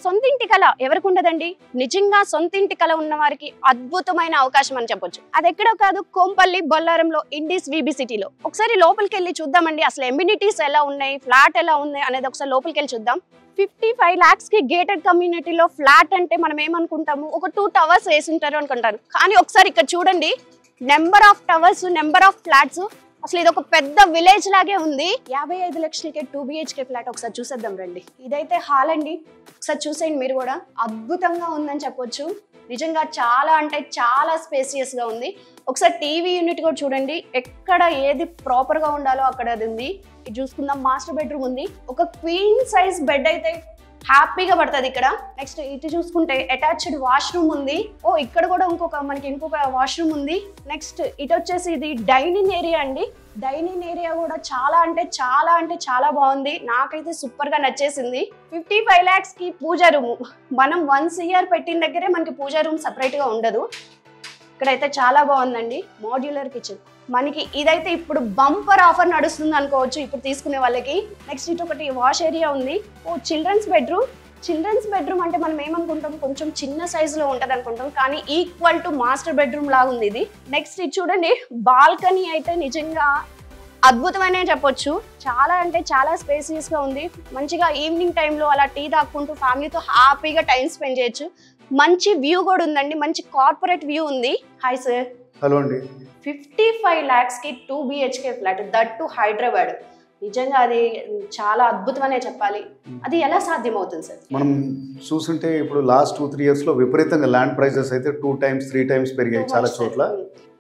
సొంత ఇంటి కళ ఎవరికి ఉండదండి? నిజంగా సొంత ఇంటి కళ ఉన్న వారికి అద్భుతమైన అవకాశం అని చెప్పొచ్చు. అది ఎక్కడో కాదు, కోంపల్లి బొల్లారంలో ఇండీస్ వీబీ సిటీలో. ఒకసారి లోపలికి వెళ్ళి చూద్దామండి, అసలు ఎమ్యూనిటీస్ ఎలా ఉన్నాయి, ఫ్లాట్ ఎలా ఉంది అనేది ఒకసారి లోపలికి వెళ్ళి చూద్దాం. 55 lakhs కి గేటెడ్ కమ్యూనిటీలో ఫ్లాట్ అంటే మనం ఏమనుకుంటాము, ఒక 2 towers వేసి ఉంటారు అనుకుంటారు. కానీ ఒకసారి ఇక్కడ చూడండి, number of towers, number of flats, అసలు ఇది ఒక పెద్ద విలేజ్ లాగే ఉంది. 55 లక్షలకే 2 BHK ఫ్లాట్ ఒకసారి చూసేద్దాం రండి. ఇదైతే హాల్ అండి, ఒకసారి చూసేయండి మీరు కూడా. అద్భుతంగా ఉందని చెప్పొచ్చు. నిజంగా చాలా అంటే చాలా స్పేసియస్ గా ఉంది. ఒకసారి టీవీ యూనిట్ కూడా చూడండి, ఎక్కడ ఏది ప్రాపర్ గా ఉండాలో అక్కడ అది ఉంది. ఇది చూసుకుందాం, మాస్టర్ బెడ్రూమ్ ఉంది. ఒక క్వీన్ సైజ్ బెడ్ అయితే హ్యాపీగా పడుతుంది ఇక్కడ. నెక్స్ట్ ఇటు చూసుకుంటే అటాచ్డ్ వాష్రూమ్ ఉంది. ఓ ఇక్కడ కూడా మనకి ఇంకొక వాష్రూమ్ ఉంది. నెక్స్ట్ ఇటు వచ్చేసి ఇది డైనింగ్ ఏరియా అండి. డైనింగ్ ఏరియా కూడా చాలా అంటే చాలా బాగుంది. నాకైతే సూపర్ గా నచ్చేసింది. 55 lakhs కి పూజా రూమ్. మనం 1 year పెట్టిన దగ్గరే మనకి పూజా రూమ్ సపరేట్ గా ఉండదు. ఇక్కడైతే చాలా బాగుందండి. మాడ్యులర్ కిచెన్ మనకి ఇదైతే ఇప్పుడు బంపర్ ఆఫర్ నడుస్తుంది అనుకోవచ్చు ఇప్పుడు తీసుకునే వాళ్ళకి. నెక్స్ట్ ఇటు ఒకటి వాష్ ఏరియా ఉంది. ఓ చిల్డ్రన్స్ బెడ్రూమ్ అంటే మనం ఏమనుకుంటాం, కొంచెం చిన్న సైజులో ఉంటుంది అనుకుంటాం, కానీ ఈక్వల్ టు మాస్టర్ బెడ్రూమ్ లాగా ఉంది ఇది. నెక్స్ట్ ఇది చూడండి, బాల్కనీ అయితే నిజంగా అద్భుతమనే చెప్పొచ్చు. చాలా అంటే చాలా స్పేసియస్ గా ఉంది. మంచిగా ఈవినింగ్ టైంలో అలా టీ తాక్కుంటూ ఫ్యామిలీతో హ్యాపీగా టైం స్పెండ్ చేయొచ్చు. మంచి వ్యూ కూడా ఉందండి, మంచి కార్పొరేట్ వ్యూ ఉంది. Hi sir. హలో అండి. 55 lakhs కి 2 BHK flat, that to Hyderabad. నిజంగా అది చాలా అద్భుతమనే చెప్పాలి. అది ఎలా సాధ్యం అవుతుంది సార్? మనం చూస్తుంటే ఇప్పుడు లాస్ట్ 2-3 years లో విపరీతంగా ల్యాండ్ ప్రైజెస్ అయితే 2 times 3 times పెరిగాయి చాలా చోట్ల.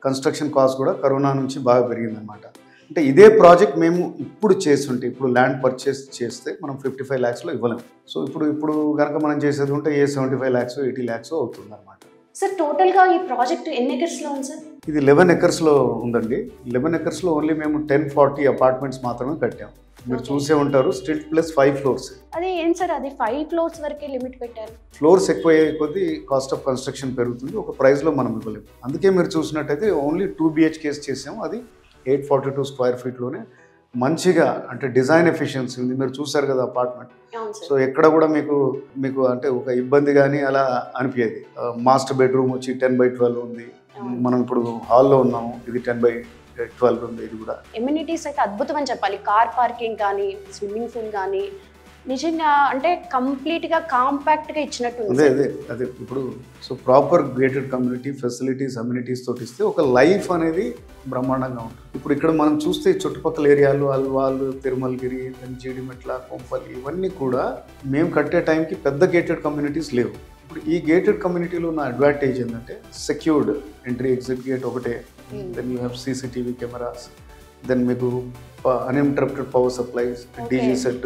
కన్స్ట్రక్షన్ కాస్ట్ కూడా కరోనా నుంచి బాగా పెరిగింది అనమాట. అంటే ఇదే ప్రాజెక్ట్ మేము ఇప్పుడు చేస్తుంటే, ఇప్పుడు ల్యాండ్ పర్చేస్ చేస్తే మనం 55 lakhs లో ఇవ్వలేము. సో ఇప్పుడు కనుక మనం చేసేది ఉంటే 75 lakhs 80 lakhs అవుతుంది అనమాట. సార్ టోటల్ గా ఈ ప్రాజెక్ట్ ఎన్ని ఎకర్స్ లో ఉంది సార్? ఇది 11 acres లో ఉందండి. 11 acres లో ఓన్లీ మేము 1040 అపార్ట్మెంట్స్ మాత్రమే కట్టాం. మీరు చూసే ఉంటారు, స్ట్రీట్ ప్లస్ 5 floors. అది ఏం సార్, అది 5 floors వరకే లిమిట్ పెట్టారు? ఫ్లోర్స్ ఎక్కువ అయ్యే కొద్దీ కాస్ట్ ఆఫ్ కన్స్ట్రక్షన్ పెరుగుతుంది, ఒక ప్రైస్లో మనం ఇవ్వలేము. అందుకే మీరు చూసినట్టయితే ఓన్లీ 2 BHKs చేసాము. అది 842 square feetలోనే మంచిగా, అంటే డిజైన్ ఎఫిషియన్సీ ఉంది. మీరు చూసారు కదా అపార్ట్మెంట్. సో ఎక్కడ కూడా మీకు అంటే ఒక ఇబ్బంది కానీ అలా అనిపించేది. మాస్టర్ బెడ్రూమ్ వచ్చి 10/12 ఉంది. మనం ఇప్పుడు హాల్లో ఉన్నాము, ఇది 10/12 ఉంది. ఇది కూడా ఎమ్యూనిటీస్ అయితే అద్భుతం అని చెప్పాలి. కార్ పార్కింగ్ కానీ, స్విమ్మింగ్ పూల్ కానీ, నిజంగా అంటే కంప్లీట్ గా కాంపాక్ట్ గా ఇచ్చినట్టు. అదే ఇప్పుడు so proper gated community facilities, amenities తోటి ఇస్తే ఒక లైఫ్ అనేది బ్రహ్మాండంగా ఉంటుంది. ఇప్పుడు ఇక్కడ మనం చూస్తే చుట్టుపక్కల ఏరియాలు, అల్వాల్, తిరుమలగిరి, జీడిమెట్ల, కోంపల్లి, ఇవన్నీ కూడా మేము కట్టే టైంకి పెద్ద గేటెడ్ కమ్యూనిటీస్ లేవు. ఇప్పుడు ఈ గేటెడ్ కమ్యూనిటీలో ఉన్న అడ్వాంటేజ్ ఏంటంటే సెక్యూర్డ్ ఎంట్రీ ఎగ్జిట్ గేట్ ఒకటే, then you have CCTV cameras, then మీకు uninterrupted power supplies, DG set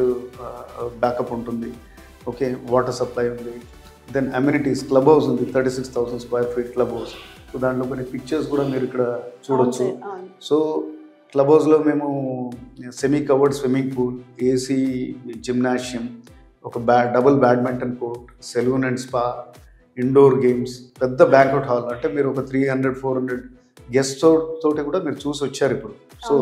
backup ఉంటుంది, ఓకే, వాటర్ సప్లై ఉంది, దెన్ అమ్యూనిటీస్, క్లబ్ హౌస్ ఉంది, 36,000 square feet club house. So దాంట్లో కొన్ని పిక్చర్స్ కూడా మీరు ఇక్కడ చూడొచ్చు. సో క్లబ్ హౌస్లో మేము semi covered swimming pool, AC gymnasium, ఒక double badminton court, salon and spa, indoor games, పెద్ద బ్యాంక్వెట్ హాల్. అంటే మీరు ఒక 300-400 గెస్ట్ తోటి కూడా మీరు చూసి వచ్చారు ఇప్పుడు. సో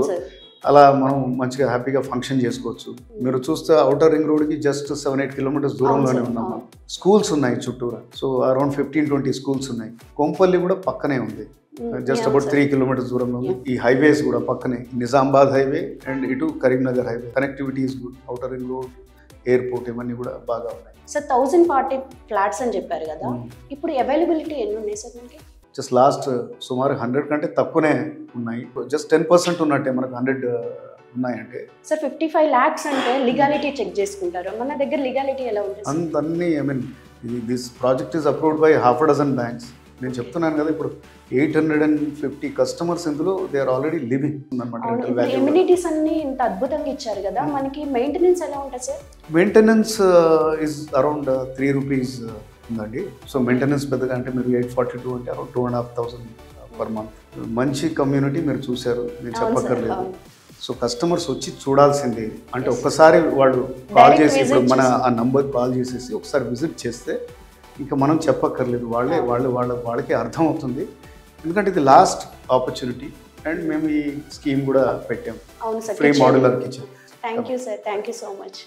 అలా మనం మంచిగా హ్యాపీగా ఫంక్షన్ చేసుకోవచ్చు. మీరు చూస్తే అవుటర్ రింగ్ రోడ్కి జస్ట్ 7-8 kilometers దూరంలోనే ఉన్నాం. స్కూల్స్ ఉన్నాయి చుట్టూరా. సో అరౌండ్ 15-20 స్కూల్స్ ఉన్నాయి. కోంపల్లి కూడా పక్కనే ఉంది, జస్ట్ అబౌట్ 3 kilometers దూరంలో ఉంది. ఈ హైవేస్ కూడా పక్కనే, నిజామాబాద్ హైవే అండ్ ఇటు Karimnagar highway. Connectivity is good. Outer ring road, airport, ఇవన్నీ కూడా బాగా ఉన్నాయి. సార్ 1040 ఫ్లాట్స్ అని చెప్పారు కదా, ఇప్పుడు అవైలబిలిటీ ఎన్ని ఉన్నాయి సార్ మనకి? జస్ట్ లాస్ట్ సుమారు 100 కంటే తక్కువనే ఉన్నాయి. జస్ట్ 10% ఉన్నట్టే మనకు 100 ఉన్నాయంటే. సార్ 55 lakhs అంటే లీగాలిటీ చెక్ చేసుకుంటారు, మన దగ్గర లీగాలిటీ ఎలా ఉంటుంది? అన్ని this project is approved by 6 banks. నేను చెప్తున్నాను కదా, ఇప్పుడు 850 customers ఇందులో దే ఆర్ ఆల్రెడీ లివింగ్ అన్నమాట. ఎమ్యూనిటీస్ అన్ని ఇంత అద్భుతంగా ఇచ్చారు కదా, మనకి మెయింటెనెన్స్ ఎలా ఉంటుంది sir? Maintenance is around 3 rupees ఉందండి. సో మెయింటెనెన్స్ పెద్దగా, అంటే మీరు 842 అంటే అరౌండ్ 2,500 per month. మంచి కమ్యూనిటీ మీరు చూశారు, నేను చెప్పక్కర్లేదు. సో కస్టమర్స్ వచ్చి చూడాల్సిందే. అంటే ఒక్కసారి వాళ్ళు కాల్ చేసి, ఇప్పుడు మన ఆ నంబర్ కాల్ చేసేసి ఒకసారి విజిట్ చేస్తే ఇంకా మనం చెప్పక్కర్లేదు, వాళ్ళకి అర్థం అవుతుంది. ఎందుకంటే ఇది లాస్ట్ ఆపర్చునిటీ అండ్ మేము ఈ స్కీమ్ కూడా పెట్టాం, free modular kitchen. Thank you sir, thank you so much.